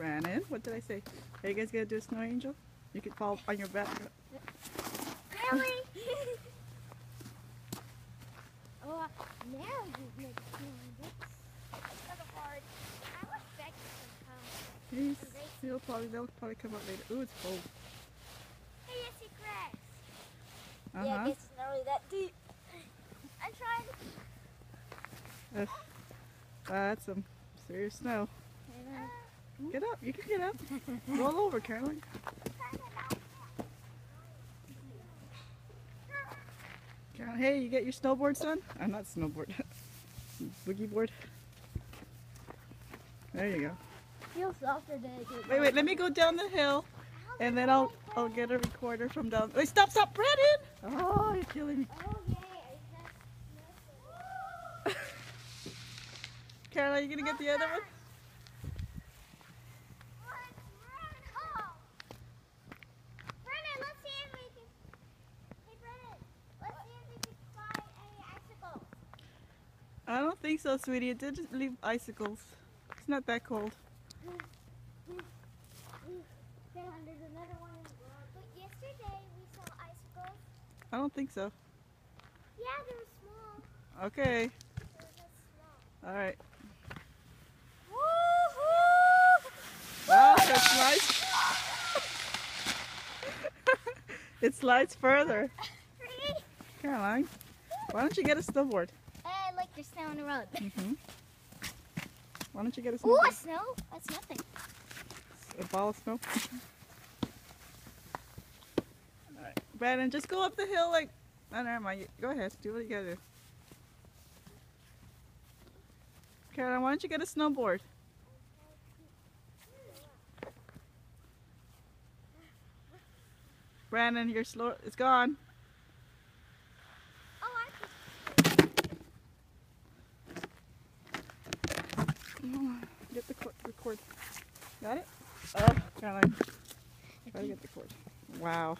Brandon, what did I say? Are you guys gonna do a snow angel? You can fall on your back. Really? Oh, now you make it sound. That's kind of hard. I wish Becky could come. They'll probably come out later. Ooh, it's cold. Hey, I see grass. Uh-huh. Yeah, I guess it's not really that deep. I tried. That's some serious snow. Get up, you can get up. Roll over, Caroline. Caroline, hey, you get your snowboard, son? I'm not snowboard. Boogie board. There you go. Feels softer than it did. Wait, let me go down the hill, and then I'll get a recorder from down. Wait, stop, Brandon! Oh, you're killing me. Caroline, you gonna get the other one? I don't think so, sweetie. It did leave icicles. It's not that cold. There's another one in the world. But yesterday we saw icicles. I don't think so. Yeah, they were small. Okay. They were just small. All right. Woohoo! Wow, it slides. It slides further. Caroline, why don't you get a snowboard? I like your snow on the road. Why don't you get a Ooh, snowboard? snow? That's nothing. A ball of snow? Alright, Brandon, just go up the hill like... Oh, never mind. Go ahead. Do what you gotta do. Caroline, why don't you get a snowboard? Brandon, you're slow. It's gone. Get the cord. Got it? Oh, Caroline. Try to get the cord. Wow.